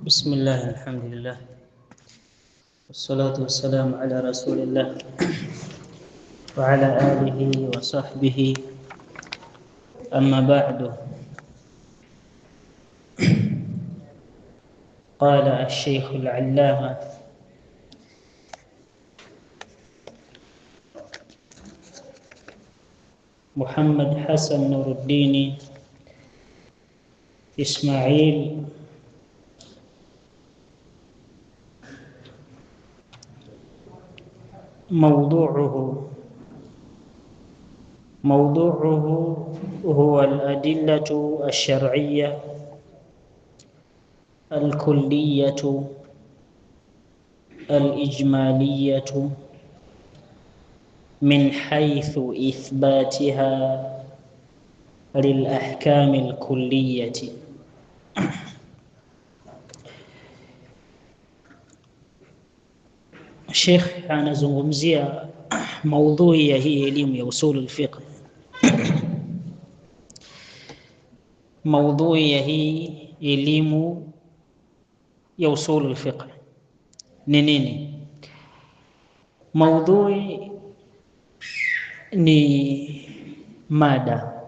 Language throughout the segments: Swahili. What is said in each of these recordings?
بسم الله الحمد لله والصلاة والسلام على رسول الله وعلى آله وصحبه. أما بعد، قال الشيخ العلامة محمد حسن نور الدين إسماعيل موضوعه هو الأدلة الشرعية الكلية الإجمالية من حيث إثباتها للأحكام الكلية. Sheikh anazungumzia maudhui ya hii elimu ya usul al-fiqh. Maudhui ya hii elimu ya usul al-fiqh ni nini? Maudhui ni mada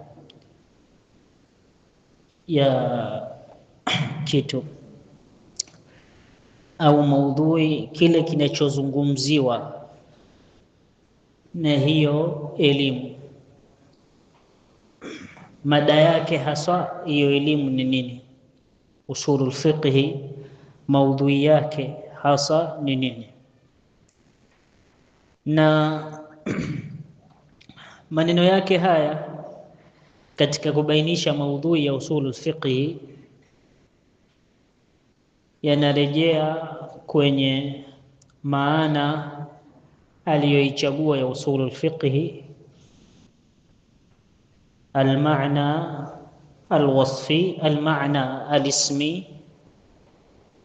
ya kitu au maudhui kile kinachozungumziwa na hiyo elimu. Mada yake hasa hiyo elimu ni nini? Usulul fiqh, maudhui yake hasa ni nini? Na maneno yake haya katika kubainisha maudhui ya usulul fiqh yanarejea kwenye maana aliyoichagua ya usulul fiqh, المعنى الوصفي المعنى الاسمي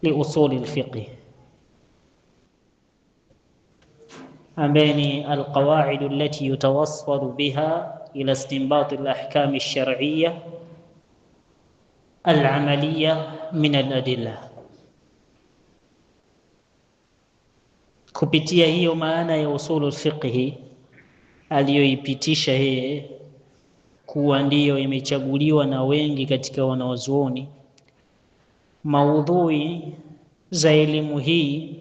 لأصول الفقه، أماني القواعد التي يتوصل بها إلى استنباط الأحكام الشرعية العملية من الأدلة. Kupitia hiyo maana ya usulul fiqh aliyoipitisha yeye kuwa ndiyo imechaguliwa na wengi katika wanawazuoni, maudhui za elimu hii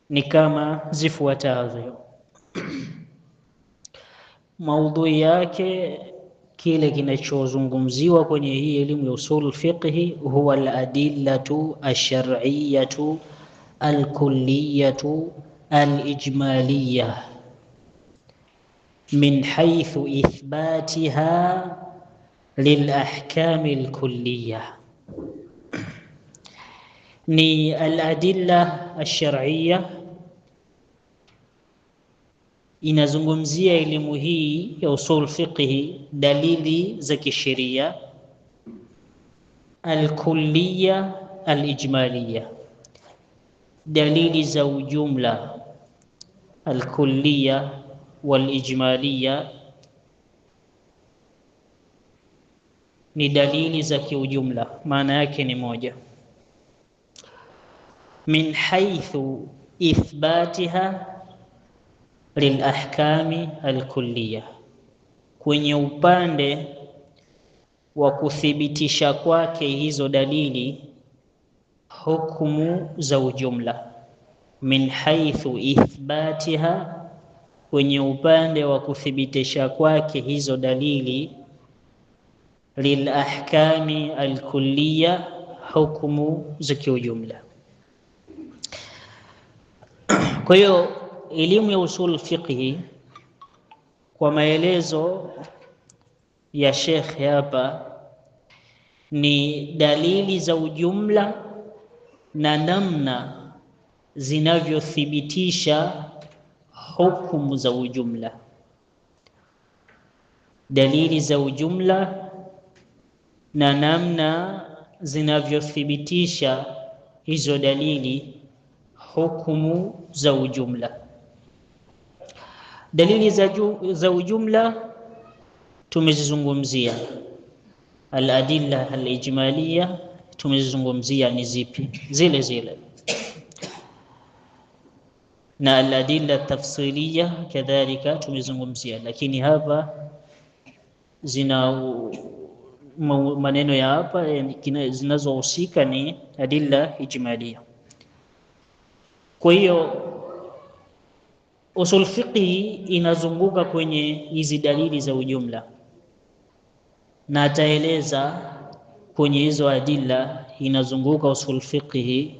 ni kama zifuatazo. Maudhui yake, kile kinachozungumziwa kwenye hii elimu ya usul fiqh, huwa al-adillatu ash-shar'iyyatu al-kulliyatu al-ijmaliyah min haythu ithbatiha lil-ahkam al-kulliyah. Ni al-adilla ash-shar'iyya, inazungumzia elimu hii ya usul fiqh dalili za kisheria, al-kulliyya al-ijmaliyya, dalili za ujumla. Al-kulliyya wal-ijmaliyya ni dalili za kiujumla, maana yake ni moja. Min haythu ithbatiha lilahkami alkulliya, kwenye upande wa kuthibitisha kwake hizo dalili hukumu za ujumla. Min haythu ithbatiha, kwenye upande wa kuthibitisha kwake hizo dalili lilahkami alkulliya, hukumu za kiujumla. Kwa hiyo elimu ya usul fiqh kwa maelezo ya Sheikh hapa ni dalili za ujumla na namna zinavyothibitisha hukumu za ujumla. Dalili za ujumla na namna zinavyothibitisha hizo dalili hukumu za ujumla. Dalili za ujumla tumezizungumzia, al-adilla al-ijmaliyya tumezungumzia ni zipi? Zile zile. Na al-adilla tafsiliya kadhalika tumezungumzia, lakini hapa zina maneno ya hapa zinazohusika ni adilla ijmalia. Kwa hiyo usul fiqhi inazunguka kwenye hizi dalili za ujumla, na ataeleza kwenye hizo adilla inazunguka usul fiqhi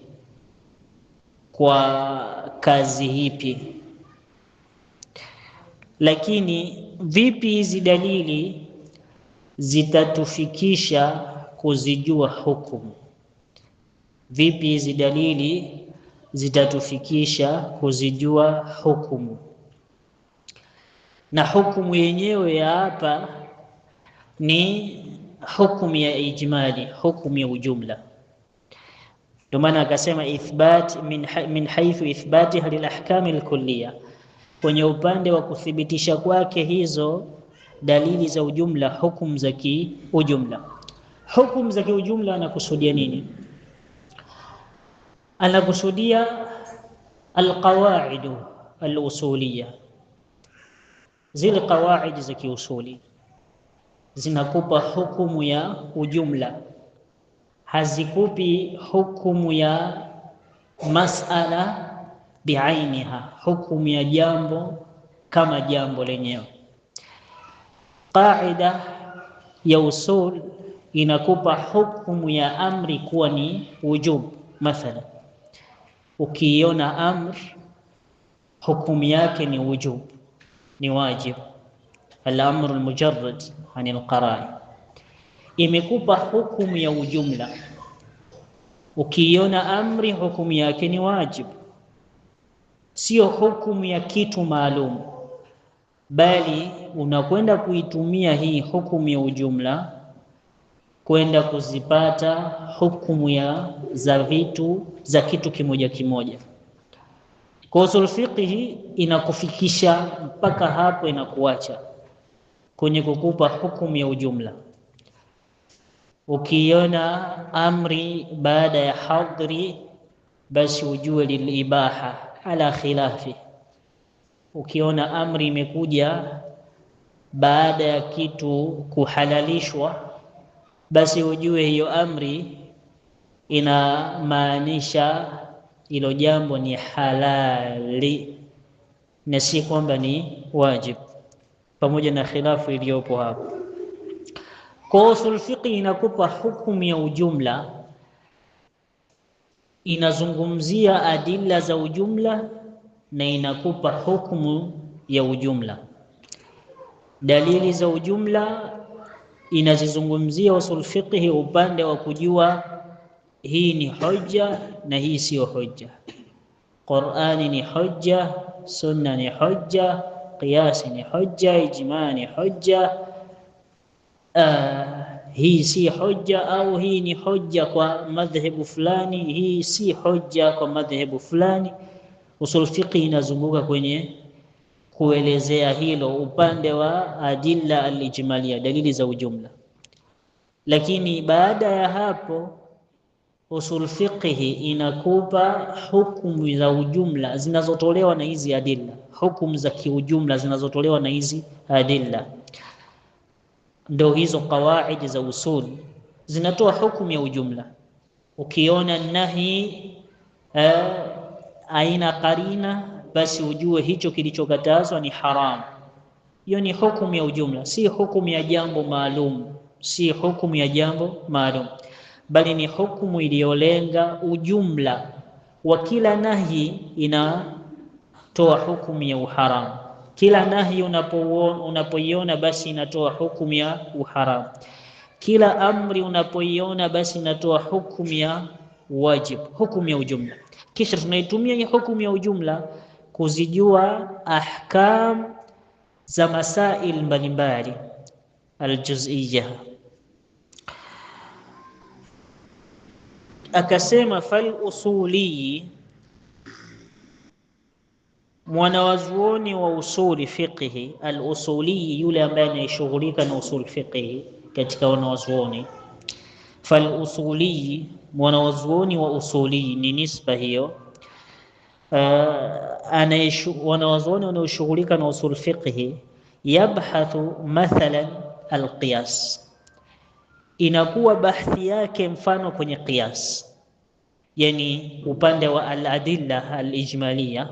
kwa kazi hipi. Lakini vipi hizi dalili zitatufikisha kuzijua hukumu? Vipi hizi dalili zitatufikisha kuzijua hukumu? Na hukumu yenyewe ya hapa ni hukumu ya ijmali, hukumu ya ujumla. Ndio maana akasema ithbat min haythu ithbatiha lil ahkam al kulliya, kwenye upande wa kuthibitisha kwake hizo dalili za ujumla, hukumu za kiujumla. Hukumu za kiujumla anakusudia nini? Anakusudia alqawaid alusuliya. Zile qawaid za kiusuli zinakupa hukumu ya ujumla, hazikupi hukumu ya masala biainiha, hukumu ya jambo kama jambo lenyewe. Qaida ya usul inakupa hukumu ya amri kuwa ni wujub. Mathalan, ukiona amr hukumu yake ni wujub, ni wajib, al-amru al-mujarrad an al-qara'i, imekupa hukumu ya ujumla. Ukiona amri hukumu yake ni wajib, sio hukumu ya kitu maalum, bali unakwenda kuitumia hii hukumu ya ujumla kwenda kuzipata hukumu za vitu za kitu kimoja kimoja. Kwa usul fiqhi inakufikisha mpaka hapo, inakuacha kwenye kukupa hukumu ya ujumla. Ukiona amri baada ya hadri, basi ujue lilibaha ala khilafi. Ukiona amri imekuja baada ya kitu kuhalalishwa, basi ujue hiyo amri inamaanisha hilo jambo ni halali na si kwamba ni wajib, pamoja na khilafu iliyopo hapo. Kwa usul fiqhi inakupa hukumu ya ujumla, inazungumzia adilla za ujumla na inakupa hukumu ya ujumla. Dalili za ujumla inazizungumzia usul fiqhi upande wa kujua hii ni hujja na hii sio hujja. Qur'ani ni hujja, sunna ni hujja, qiyas ni hujja, ijma ni hujja, hii si hujja au hii ni hujja kwa madhhabu fulani, hii si hujja kwa madhhabu fulani. Usul fiqhi inazunguka kwenye kuelezea hilo upande wa adilla al-ijmaliyya, dalili za ujumla. Lakini baada ya hapo usul fiqhi inakupa hukumu za ujumla zinazotolewa na hizi adilla, hukumu za kiujumla zinazotolewa na hizi adilla. Ndio hizo qawaid za usul zinatoa hukumu ya ujumla. Ukiona nahi aina qarina, basi ujue hicho kilichokatazwa ni haram. Hiyo ni hukumu ya ujumla, si hukumu ya jambo maalum, si hukumu ya jambo maalum, bali ni hukumu iliyolenga ujumla wa kila nahi. Inatoa hukumu ya uharam. Kila nahi unapoiona basi inatoa hukumu ya uharam. Kila amri unapoiona basi inatoa hukumu ya wajib, hukumu ya ujumla. Kisha tunaitumia hii hukumu ya ujumla kuzijua ahkam za masail mbalimbali aljuz'iyya. Akasema fal usuli, mwanawazuoni wa usuli fiqhi. Al-usuli yule ambaye anayeshughulika na usul fiqhi katika wanawazuoni, Falusuli, mwanawazuoni wa usuli ni nisba hiyo. Wanawazuoni wanaoshughulika na usul fiqhi, yabhathu mathalan alqiyas, inakuwa bahthi yake mfano kwenye qiyas, yani upande wa aladilla alijmaliya,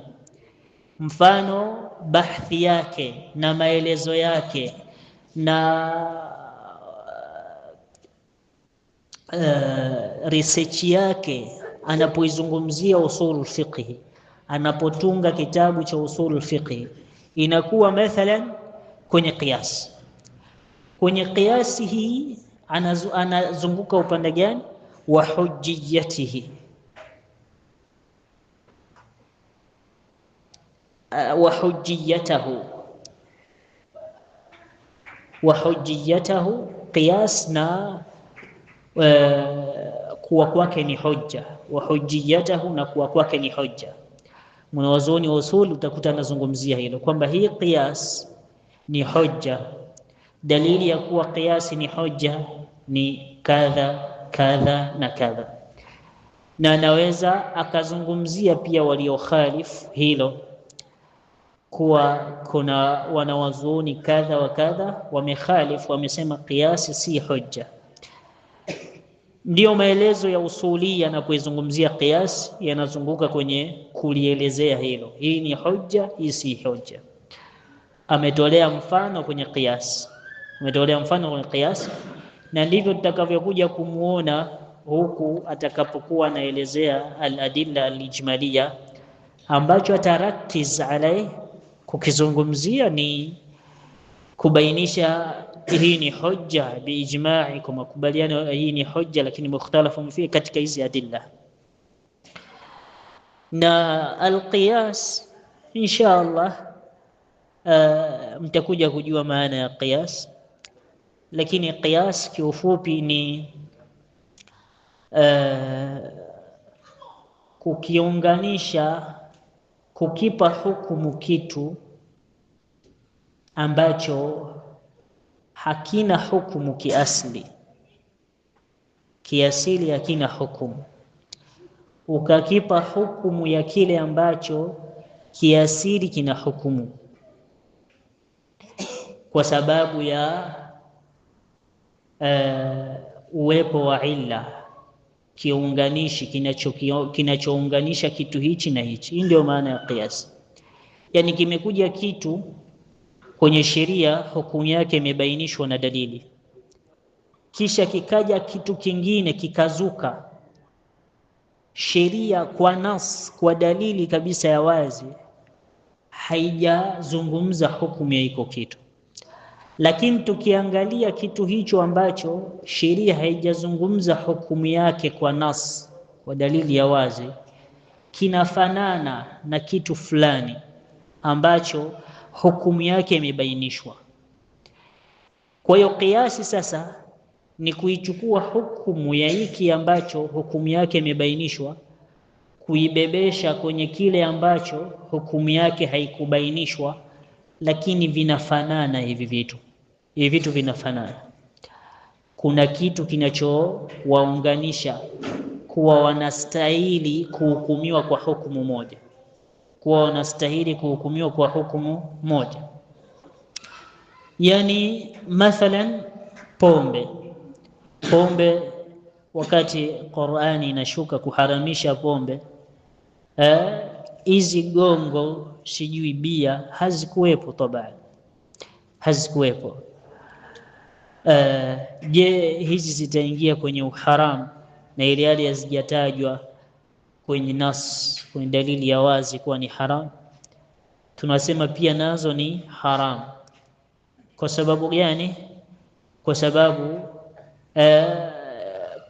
mfano bahthi yake na maelezo yake na research yake anapoizungumzia usul fiqhi, anapotunga kitabu cha usul fiqhi, inakuwa mathalan kwenye qiyas. Kwenye qiyasi hii anazunguka upande gani? Wa hujjiyatihi, wa hujjiyatahu, qiyas na kuwa kwake ni hujja, wa hujjiyatahu, na kuwa kwake ni hujja. Mwanazuoni wa usul utakuta anazungumzia hilo kwamba hii qiyas ni hujja, dalili ya kuwa qiyasi ni hujja ni kadha kadha na kadha, na anaweza akazungumzia pia waliokhalifu hilo kuwa kuna wanawazuoni kadha wa kadha wamekhalifu, wamesema qiyasi si hujja. Ndiyo maelezo ya usuli yanapoizungumzia qiyas yanazunguka kwenye kulielezea hilo, hii ni hujja, hii si hujja. Ametolea mfano kwenye qiyas, na ndivyo tutakavyokuja kumuona huku atakapokuwa anaelezea al-adilla al-ijmaliya, ambacho atarakiz alai kukizungumzia ni kubainisha hii ni hujja biijma'i, kwa makubaliano hii ni hujja, lakini mukhtalafu fi katika hizi adilla. Na alqiyas insha Allah mtakuja kujua maana ya qiyas, lakini qiyas kiufupi ni kukiunganisha, kukipa hukumu kitu ambacho hakina hukumu kiasli, kiasili hakina hukumu, ukakipa hukumu ya kile ambacho kiasili kina hukumu, kwa sababu ya uwepo wa illa, kiunganishi kinachounganisha kitu hichi na hichi. Hii ndio maana ya qiyas. Yani kimekuja kitu kwenye sheria, hukumu yake imebainishwa na dalili, kisha kikaja kitu kingine kikazuka, sheria kwa nas, kwa dalili kabisa ya wazi haijazungumza hukumu ya iko kitu. Lakini tukiangalia kitu hicho ambacho sheria haijazungumza hukumu yake kwa nas, kwa dalili ya wazi, kinafanana na kitu fulani ambacho hukumu yake imebainishwa. Kwa hiyo qiyasi sasa ni kuichukua hukumu ya hiki ambacho hukumu yake imebainishwa, kuibebesha kwenye kile ambacho hukumu yake haikubainishwa, lakini vinafanana hivi vitu. Hivi vitu vinafanana. Kuna kitu kinachowaunganisha kuwa wanastahili kuhukumiwa kwa hukumu moja, Yani mathalan pombe, wakati Qur'ani inashuka kuharamisha pombe, hizi gongo sijui bia hazikuwepo, tabani hazikuwepo. Je, hizi zitaingia kwenye uharamu na ile hali hazijatajwa kwenye nas, kwenye dalili ya wazi kuwa ni haram? Tunasema pia nazo ni haram. Kwa sababu gani? Kwa sababu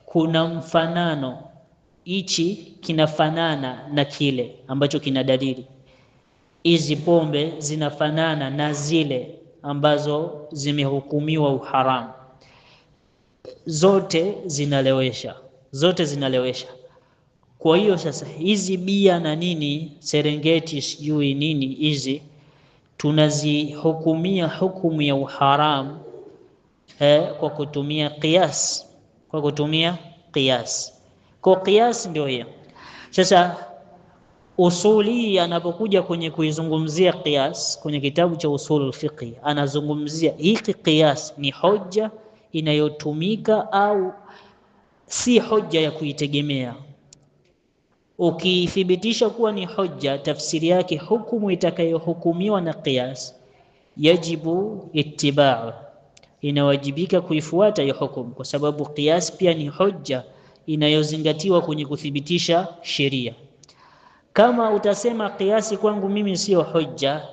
kuna mfanano, hichi kinafanana na kile ambacho kina dalili. Hizi pombe zinafanana na zile ambazo zimehukumiwa uharamu, zote zinalewesha. Kwa hiyo sasa hizi bia na nini, Serengeti sijui nini, hizi tunazihukumia hukumu ya uharamu kwa kutumia qiyas. kwa kutumia qiyas. Kwa qiyas ndio hiyo. Sasa usuli anapokuja kwenye kuizungumzia qiyas kwenye kitabu cha usulul fiqh, anazungumzia hiki qiyas ni hoja inayotumika au si hoja ya kuitegemea. Ukithibitisha kuwa ni hoja, tafsiri yake hukumu itakayohukumiwa na qiyas yajibu ittiba'u, inawajibika kuifuata hiyo hukumu, kwa sababu qiyas pia ni hoja inayozingatiwa kwenye kuthibitisha sheria. Kama utasema qiyasi kwangu mimi sio hoja,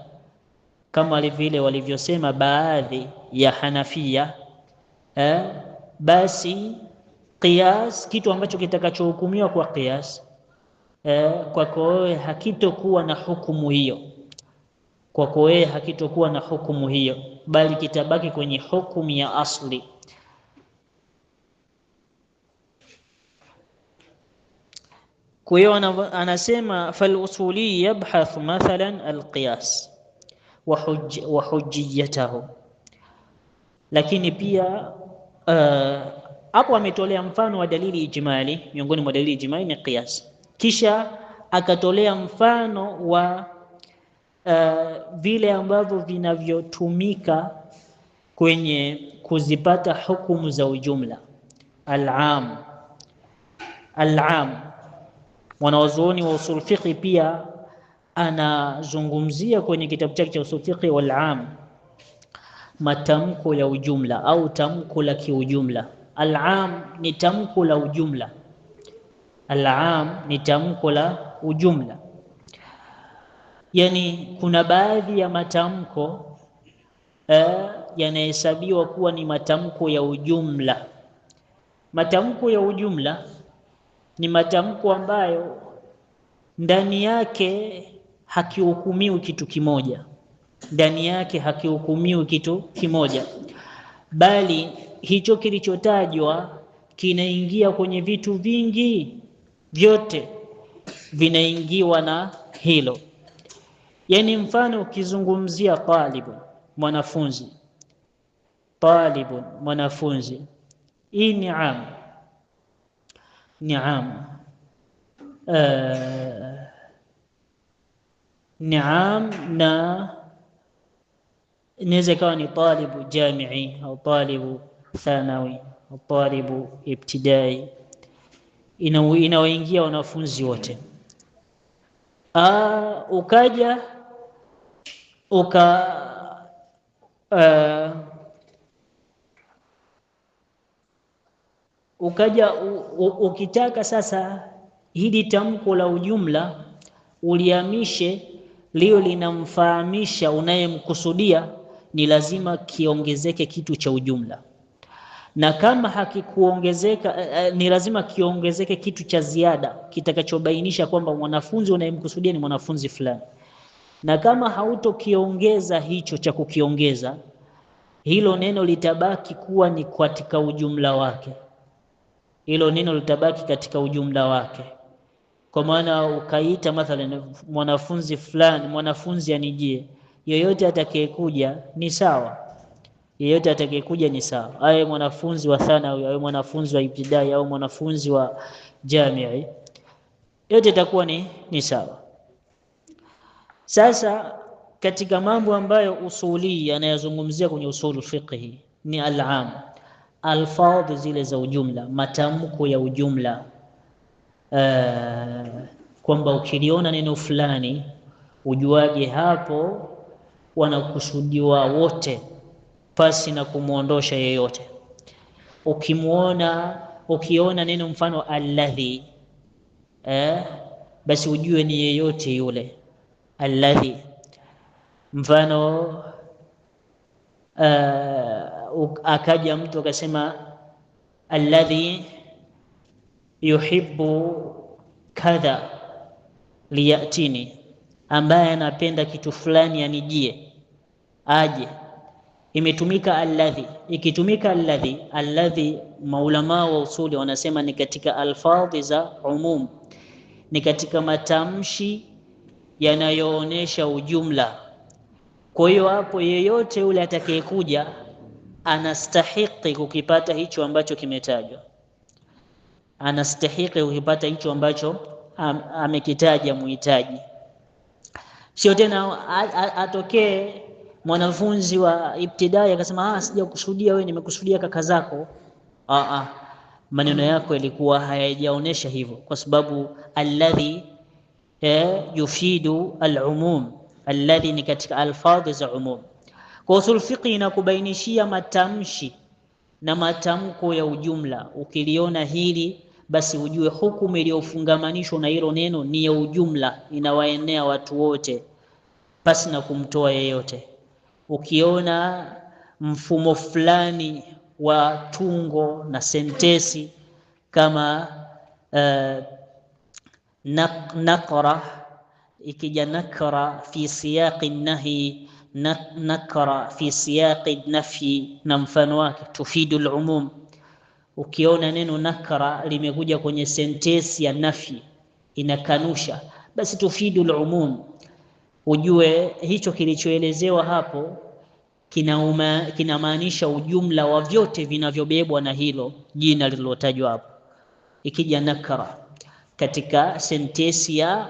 kama vile walivyosema baadhi ya Hanafia, basi qiyas, kitu ambacho kitakachohukumiwa kwa qiyas, kwako wewe hakitokuwa na hukumu hiyo, kwako wewe hakitokuwa na hukumu hiyo, bali kitabaki kwenye hukumu ya asli. Kwa hiyo anasema falusuli yabhathu mathalan alqiyas wa hujjiyatahu, lakini pia hapo ametolea mfano wa dalili ijmali. Miongoni mwa dalili ijmali ni qiyas, kisha akatolea mfano wa vile ambavyo vinavyotumika kwenye kuzipata hukumu za ujumla. Al-am, mwanazuoni wa usul fiqh pia anazungumzia kwenye kitabu chake cha usul fiqh wal-am, matamko ya ujumla au tamko la kiujumla. Al-am ni tamko la ujumla, al-am ni tamko la ujumla. Yani kuna baadhi ya matamko yanahesabiwa kuwa ni matamko ya ujumla. Matamko ya ujumla ni matamko ambayo ndani yake hakihukumiwi kitu kimoja, ndani yake hakihukumiwi kitu kimoja, bali hicho kilichotajwa kinaingia kwenye vitu vingi, vyote vinaingiwa na hilo. Yani mfano ukizungumzia talibun, mwanafunzi, talibun, mwanafunzi, hii ni am, ni'am, ni'am, na inaweza ikawa ni talibu jamii au talibu thanawi au talibu ibtidai, inawaingia wanafunzi wote. Ukaja ukitaka sasa hili tamko la ujumla ulihamishe leo linamfahamisha unayemkusudia, ni lazima kiongezeke kitu cha ujumla, na kama hakikuongezeka ni lazima kiongezeke kitu cha ziada kitakachobainisha kwamba mwanafunzi unayemkusudia ni mwanafunzi fulani. Na kama hautokiongeza hicho cha kukiongeza, hilo neno litabaki kuwa ni katika ujumla wake, hilo neno litabaki katika ujumla wake. Kwa maana ukaita mathalan mwanafunzi fulani, mwanafunzi anijie, yoyote atakayekuja ni sawa, yeyote atakayekuja ni sawa, awe mwanafunzi wa thanawi, awe mwanafunzi wa ibtidai, au mwanafunzi wa jamii, yote itakuwa ni sawa. Sasa katika mambo ambayo usuli anayazungumzia kwenye usulul fiqh ni al-am, alfadhi zile za ujumla, matamko ya ujumla, kwamba ukiliona neno fulani ujuaje hapo wanakusudiwa wote pasi na kumuondosha yeyote. Ukiona neno mfano alladhi, basi ujue ni yeyote yule alladhi. Mfano akaja mtu akasema alladhi yuhibbu kadha liyatini, ambaye anapenda kitu fulani anijie, aje. Imetumika alladhi. Ikitumika alladhi, maulama wa usuli wanasema ni katika alfadhi za umum, ni katika matamshi yanayoonesha ujumla. Kwa hiyo hapo yeyote yule atakayekuja anastahiki kukipata hicho ambacho kimetajwa. anastahili ukipata hicho ambacho amekitaja muhitaji. Sio tena atokee mwanafunzi wa ibtidai akasema sijakusudia wewe, nimekusudia kaka zako. Maneno yako yalikuwa hayajaonesha hivyo, kwa sababu alladhi yufidu al-umum, alladhi ni katika alfadhi za umum. Kwa usul fiqh inakubainishia matamshi na matamko ya ujumla. Ukiliona hili basi ujue hukumu iliyofungamanishwa na hilo neno ni ya ujumla, inawaenea watu wote pasi na kumtoa yeyote. Ukiona mfumo fulani wa tungo na sentesi kama nakra, ikija nakra fi siyaqi nahi, nakra fi siyaqi nafi na mfano wake, tufidu al-umum. Ukiona neno nakra limekuja kwenye sentesi ya nafi inakanusha, basi tufidu al-umum, ujue hicho kilichoelezewa hapo kinamaanisha ujumla wa vyote vinavyobebwa na hilo jina lililotajwa hapo. Ikija nakra katika sentesi ya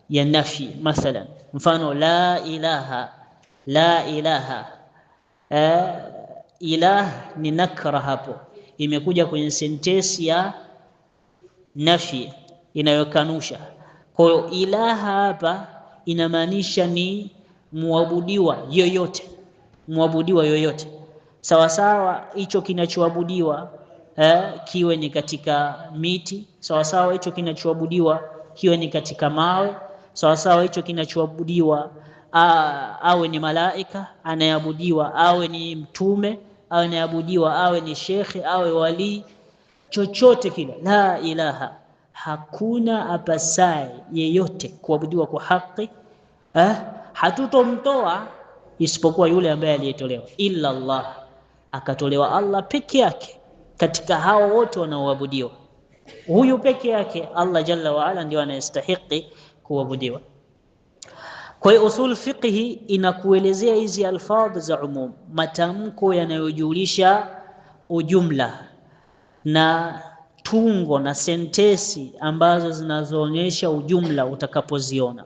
nafi, mathalan mfano la ilaha, la ilaha, ilah ni nakra, hapo imekuja kwenye sentesi ya nafi inayokanusha. Kwa hiyo ilaha hapa inamaanisha ni muabudiwa yoyote, muabudiwa yoyote, sawa sawa hicho kinachoabudiwa kiwe ni katika miti, sawa sawa hicho kinachoabudiwa kiwe ni katika mawe, sawa sawa hicho kinachoabudiwa awe ni malaika anayeabudiwa, awe ni mtume anayeabudiwa, awe ni shekhe, awe wali, chochote kile. La ilaha, hakuna apasaye yeyote kuabudiwa kwa haki, hatutomtoa isipokuwa yule ambaye aliyetolewa, illa Allah, akatolewa Allah peke yake katika hao wote wanaoabudiwa. Huyu peke yake Allah jalla wa ala ndio anayestahili kuabudiwa. Kwa hiyo usul fiqhi inakuelezea hizi alfadhi za umum, matamko yanayojulisha ujumla, na tungo na sentesi ambazo zinazoonyesha ujumla utakapoziona.